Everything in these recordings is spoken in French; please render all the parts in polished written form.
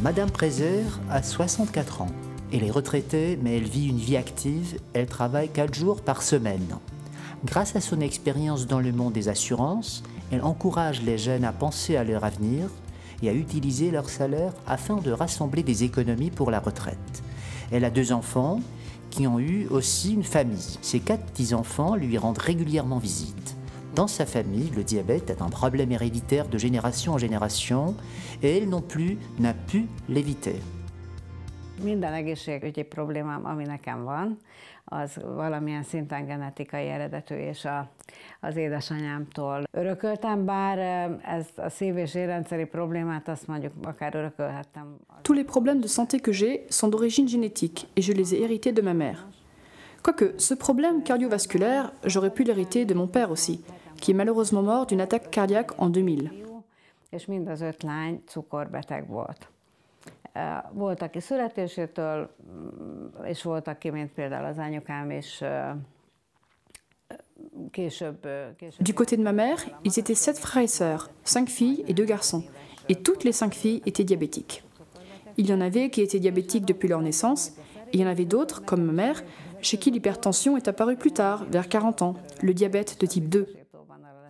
Madame Prézer a 64 ans. Elle est retraitée, mais elle vit une vie active. Elle travaille 4 jours par semaine. Grâce à son expérience dans le monde des assurances, elle encourage les jeunes à penser à leur avenir et à utiliser leur salaire afin de rassembler des économies pour la retraite. Elle a 2 enfants qui ont eu aussi une famille. Ses 4 petits-enfants lui rendent régulièrement visite. Dans sa famille, le diabète est un problème héréditaire de génération en génération et elle non plus n'a pu l'éviter. Minden egészségügyi problémám, ami nekem van, az valamilyen szinten genetikai eredetű, és az édesanyámtól örököltem, bár ez a szív- és érrendszeri problémát azt mondjuk akár örökölhettem. Tous les problèmes de santé que j'ai sont d'origine génétique et je les ai hérités de ma mère. Quoique, ce problème cardiovasculaire, j'aurais pu l'hériter de mon père aussi, qui est malheureusement mort d'une attaque cardiaque en 2000. És mind az 5 lány cukorbeteg volt. Volt, aki születésétől, és volt, aki, mint például az anyukám is később... Du côté de ma mère, ils étaient 7 frères et sœurs, 5 filles et 2 garçons. Et toutes les 5 filles étaient diabétiques. Il y en avait qui étaient diabétiques depuis leur naissance, et il y en avait d'autres, comme ma mère, chez qui l'hypertension est apparue plus tard, vers 40 ans, le diabète de type 2.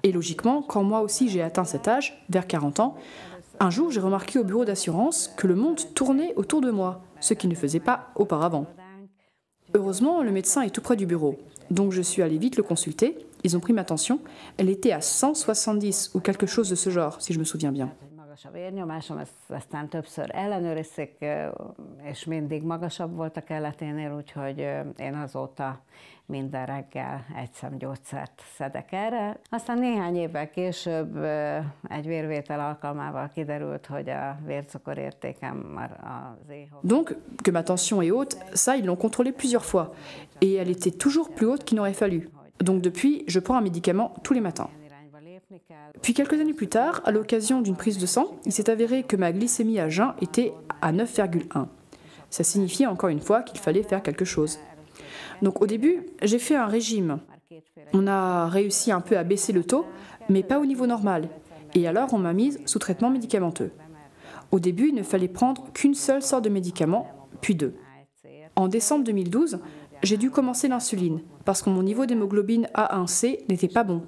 Et logiquement, quand moi aussi j'ai atteint cet âge, vers 40 ans, un jour j'ai remarqué au bureau d'assurance que le monde tournait autour de moi, ce qu'il ne faisait pas auparavant. Heureusement, le médecin est tout près du bureau, donc je suis allée vite le consulter, ils ont pris ma tension, elle était à 170 ou quelque chose de ce genre, si je me souviens bien. Magasabb vérnyomásom, ezt aztán többször ellenőrizték, és mindig magasabb volt a kelleténél, úgyhogy én azóta minden reggel egy szem gyógyszert szedek erre. Aztán néhány évvel később egy vérvétel alkalmával kiderült, hogy a vércukorértékem már az éhom. Donc, que ma tension est haute, ça ils l'ont contrôlé plusieurs fois, et elle était toujours plus haute qu'il n'aurait fallu. Donc depuis, je prends un médicament tous les matins. Puis quelques années plus tard, à l'occasion d'une prise de sang, il s'est avéré que ma glycémie à jeun était à 9,1. Ça signifiait encore une fois qu'il fallait faire quelque chose. Donc au début, j'ai fait un régime. On a réussi un peu à baisser le taux, mais pas au niveau normal. Et alors on m'a mise sous traitement médicamenteux. Au début, il ne fallait prendre qu'une seule sorte de médicament, puis 2. En décembre 2012, j'ai dû commencer l'insuline, parce que mon niveau d'hémoglobine A1C n'était pas bon,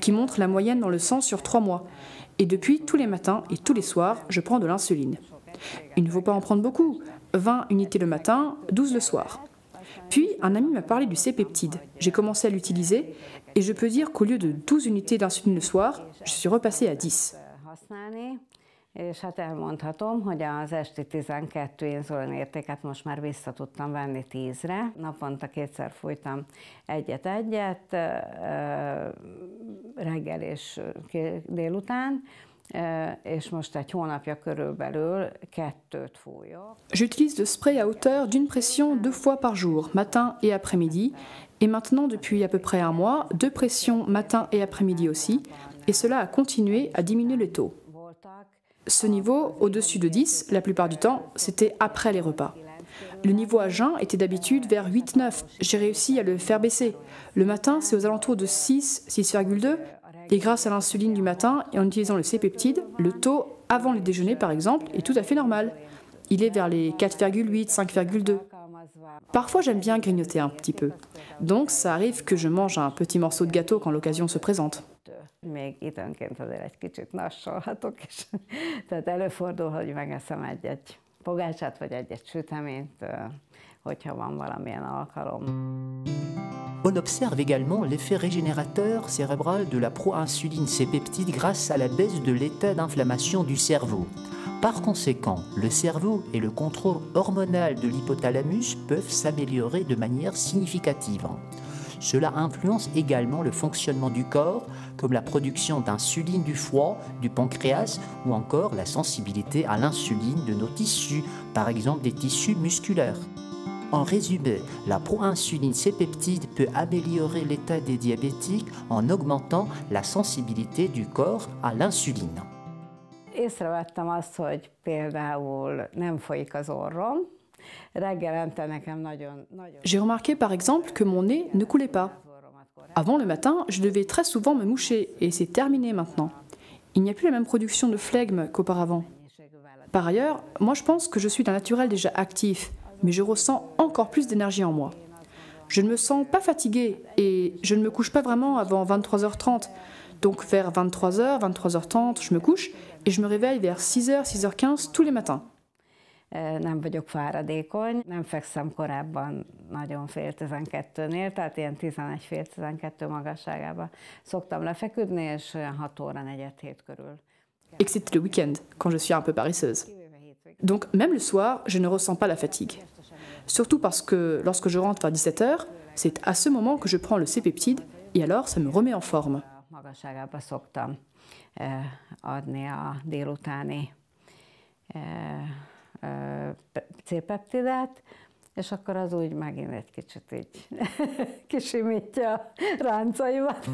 qui montre la moyenne dans le sang sur 3 mois. Et depuis, tous les matins et tous les soirs, je prends de l'insuline. Il ne faut pas en prendre beaucoup, 20 unités le matin, 12 le soir. Puis, un ami m'a parlé du C-peptide. J'ai commencé à l'utiliser, et je peux dire qu'au lieu de 12 unités d'insuline le soir, je suis repassée à 10. És hát elmondhatom, hogy az esti 12 inzulin értéket most már vissza tudtam venni 10-re. Naponta 2-szer fújtam egyet-egyet, reggel és délután, és most egy hónapja körülbelül 2-t fújok. J'utilise le spray à hauteur d'une pression 2 fois par jour, matin et après-midi, et maintenant depuis à peu près un mois, 2 pressions matin et après-midi aussi, et cela a continué à diminuer le taux. Ce niveau, au-dessus de 10, la plupart du temps, c'était après les repas. Le niveau à jeun était d'habitude vers 8-9. J'ai réussi à le faire baisser. Le matin, c'est aux alentours de 6, 6,2. Et grâce à l'insuline du matin et en utilisant le C-peptide, le taux avant le déjeuner, par exemple, est tout à fait normal. Il est vers les 4,8, 5,2. Parfois, j'aime bien grignoter un petit peu. Donc, ça arrive que je mange un petit morceau de gâteau quand l'occasion se présente. Még időnként azért egy kicsit nassolhatok, és tehát előfordul, hogy megeszem egy pogácsát, vagy egy süteményt, hogyha van valamilyen alkalom. On observe également l'effet régénérateur cérébral de la proinsuline C-peptide grâce à la baisse de l'état d'inflammation du cerveau. Par conséquent, le cerveau et le contrôle hormonal de l'hypothalamus peuvent s'améliorer de manière significative. Cela influence également le fonctionnement du corps, comme la production d'insuline du foie, du pancréas ou encore la sensibilité à l'insuline de nos tissus, par exemple des tissus musculaires. En résumé, la proinsuline C-peptide peut améliorer l'état des diabétiques en augmentant la sensibilité du corps à l'insuline. Észrevettem azt, hogy például nem folyik az orrom. J'ai remarqué par exemple que mon nez ne coulait pas. Avant le matin, je devais très souvent me moucher et c'est terminé maintenant. Il n'y a plus la même production de flegme qu'auparavant. Par ailleurs, moi je pense que je suis d'un naturel déjà actif, mais je ressens encore plus d'énergie en moi. Je ne me sens pas fatiguée et je ne me couche pas vraiment avant 23h30. Donc vers 23h, 23h30, je me couche et je me réveille vers 6h, 6h15 tous les matins. Nem vagyok fáradékony, nem fekszem korábban nagyon fél 12-nél, tehát ilyen 11 fél 12 magasságában szoktam lefeküdni, és olyan 6 óra 4-7 körül. Et que c'était le week-end, quand je suis un peu paresseuse. Donc même le soir, je ne ressens pas la fatigue. Surtout parce que lorsque je rentre vers 17h, c'est à ce moment que je prends le C-peptide et alors ça me remet en forme. Magasságába szoktam adni a délutáni C-peptidet, és akkor az úgy megint egy kicsit így kisimítja a ráncaimat.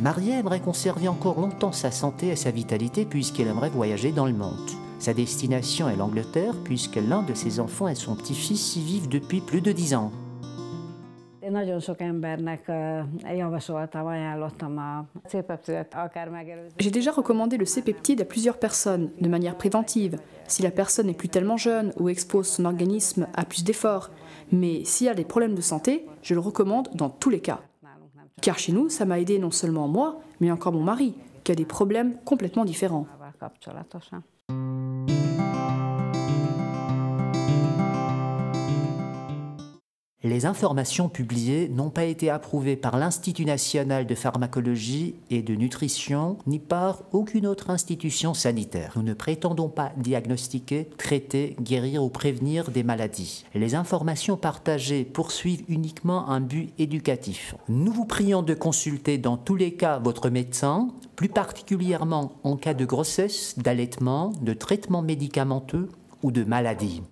Maria aimerait conserver encore longtemps sa santé et sa vitalité puisqu'elle aimerait voyager dans le monde. Sa destination est l'Angleterre puisque l'un de ses enfants et son petit-fils y vivent depuis plus de 10 ans. Én nagyon sok embernek javasoltam, ajánlottam a C-peptidet, akár megelőző. J'ai déjà recommandé le C-peptide à plusieurs personnes, de manière préventive, si la personne n'est plus tellement jeune ou expose son organisme à plus d'efforts. Mais s'il y a des problèmes de santé, je le recommande dans tous les cas. Car chez nous, ça m'a aidé non seulement moi, mais encore mon mari, qui a des problèmes complètement différents. Kapcsolatosan. Les informations publiées n'ont pas été approuvées par l'Institut national de pharmacologie et de nutrition ni par aucune autre institution sanitaire. Nous ne prétendons pas diagnostiquer, traiter, guérir ou prévenir des maladies. Les informations partagées poursuivent uniquement un but éducatif. Nous vous prions de consulter dans tous les cas votre médecin, plus particulièrement en cas de grossesse, d'allaitement, de traitement médicamenteux ou de maladie.